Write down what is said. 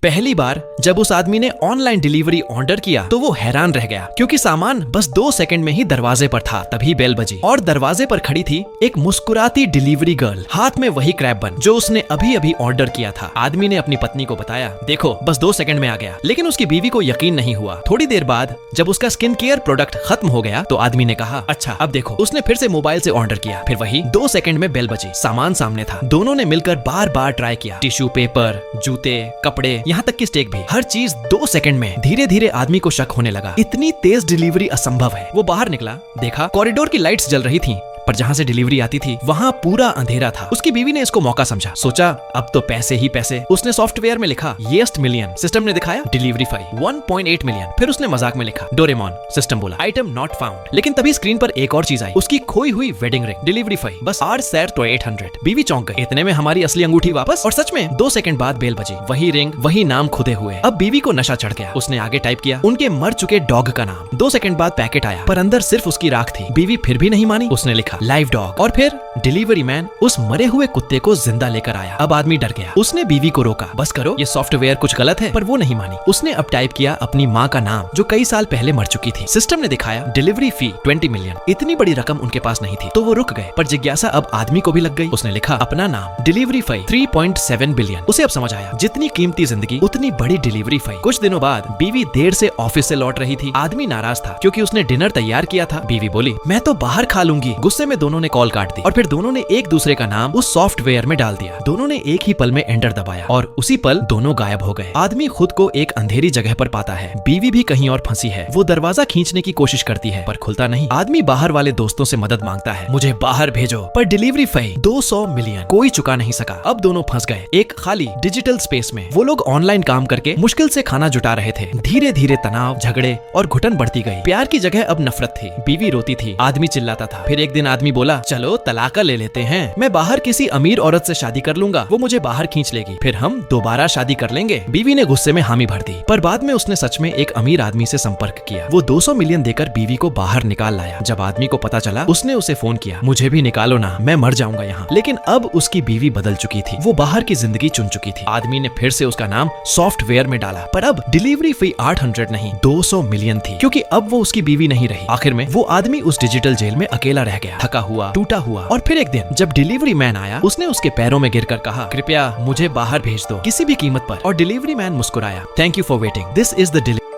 पहली बार जब उस आदमी ने ऑनलाइन डिलीवरी ऑर्डर किया तो वो हैरान रह गया, क्योंकि सामान बस 2 सेकंड में ही दरवाजे पर था। तभी बेल बजी और दरवाजे पर खड़ी थी एक मुस्कुराती डिलीवरी गर्ल, हाथ में वही क्रैब बन जो उसने अभी अभी ऑर्डर किया था। आदमी ने अपनी पत्नी को बताया, देखो बस 2 सेकंड में आ गया। लेकिन उसकी बीवी को यकीन नहीं हुआ। थोड़ी देर बाद जब उसका स्किन केयर प्रोडक्ट खत्म हो गया तो आदमी ने कहा, अच्छा अब देखो। उसने फिर से मोबाइल से ऑर्डर किया, फिर वही 2 सेकंड में बेल बजी, सामान सामने था। दोनों ने मिलकर बार बार ट्राई किया, टिश्यू पेपर, जूते, कपड़े, यहाँ तक कि स्टेक भी, हर चीज 2 सेकंड में। धीरे धीरे आदमी को शक होने लगा, इतनी तेज डिलीवरी असंभव है। वो बाहर निकला, देखा कॉरिडोर की लाइट्स जल रही थी, पर जहाँ से डिलीवरी आती थी वहाँ पूरा अंधेरा था। उसकी बीवी ने इसको मौका समझा, सोचा अब तो पैसे ही पैसे। उसने सॉफ्टवेयर में लिखा येस्ट मिलियन, सिस्टम ने दिखाया डिलीवरी फी 1.8 मिलियन। फिर उसने मजाक में लिखा डोरेमोन, सिस्टम बोला आइटम नॉट फाउंड। लेकिन तभी स्क्रीन पर एक और चीज आई, उसकी खोई हुई वेडिंग रिंग। डिलीवरी फी बस 800। बीवी चौंक गई, इतने में हमारी असली अंगूठी वापस। और सच में 2 सेकंड बाद बेल बजी, वही रिंग, वही नाम खुदे हुए। अब बीवी को नशा चढ़ गया। उसने आगे टाइप किया उनके मर चुके डॉग का नाम। 2 सेकंड बाद पैकेट आया, पर अंदर सिर्फ उसकी राख थी। बीवी फिर भी नहीं मानी, उसने लिखा लाइव डॉग। और फिर डिलीवरी मैन उस मरे हुए कुत्ते को जिंदा लेकर आया। अब आदमी डर गया। उसने बीवी को रोका, बस करो, ये सॉफ्टवेयर कुछ गलत है। पर वो नहीं मानी। उसने अब टाइप किया अपनी माँ का नाम जो कई साल पहले मर चुकी थी। सिस्टम ने दिखाया डिलीवरी फी 20 मिलियन। इतनी बड़ी रकम उनके पास नहीं थी, तो वो रुक गए। पर जिज्ञासा अब आदमी को भी लग गई। उसने लिखा अपना नाम, डिलीवरी फी 3.7 बिलियन। उसे अब समझ आया, जितनी कीमती जिंदगी उतनी बड़ी डिलीवरी फी। कुछ दिनों बाद बीवी देर से ऑफिस से लौट रही थी। आदमी नाराज था क्योंकि उसने डिनर तैयार किया था। बीवी बोली मैं तो बाहर खा लूंगी। गुस्से में दोनों ने कॉल काट दी और फिर दोनों ने एक दूसरे का नाम उस सॉफ्टवेयर में डाल दिया। दोनों ने एक ही पल में एंटर दबाया और उसी पल दोनों गायब हो गए। आदमी खुद को एक अंधेरी जगह पर पाता है। बीवी भी कहीं और फंसी है। वो दरवाजा खींचने की कोशिश करती है पर खुलता नहीं। आदमी बाहर वाले दोस्तों से मदद मांगता है, मुझे बाहर भेजो। पर डिलीवरी फी 200 मिलियन कोई चुका नहीं सका। अब दोनों फंस गए एक खाली डिजिटल स्पेस में। वो लोग ऑनलाइन काम करके मुश्किल से खाना जुटा रहे थे। धीरे धीरे तनाव, झगड़े और घुटन बढ़ती गई। प्यार की जगह अब नफरत थी। बीवी रोती थी, आदमी चिल्लाता था। फिर एक दिन आदमी बोला, चलो तलाक ले लेते हैं। मैं बाहर किसी अमीर औरत से शादी कर लूंगा, वो मुझे बाहर खींच लेगी, फिर हम दोबारा शादी कर लेंगे। बीवी ने गुस्से में हामी भर दी, पर बाद में उसने सच में एक अमीर आदमी से संपर्क किया। वो 200 मिलियन देकर बीवी को बाहर निकाल लाया। जब आदमी को पता चला, उसने उसे फोन किया, मुझे भी निकालो ना, मैं मर जाऊंगा यहाँ। लेकिन अब उसकी बीवी बदल चुकी थी। वो बाहर की जिंदगी चुन चुकी थी। आदमी ने फिर से उसका नाम सॉफ्टवेयर में डाला, पर अब डिलीवरी फी 800 नहीं 200 मिलियन थी, क्योंकि अब वो उसकी बीवी नहीं रही। आखिर में वो आदमी उस डिजिटल जेल में अकेला रह गया, थका हुआ, टूटा हुआ। और फिर एक दिन जब डिलीवरी मैन आया, उसने उसके पैरों में गिरकर कहा, कृपया मुझे बाहर भेज दो किसी भी कीमत पर। और डिलीवरी मैन मुस्कुराया, thank you for waiting, this is the delivery.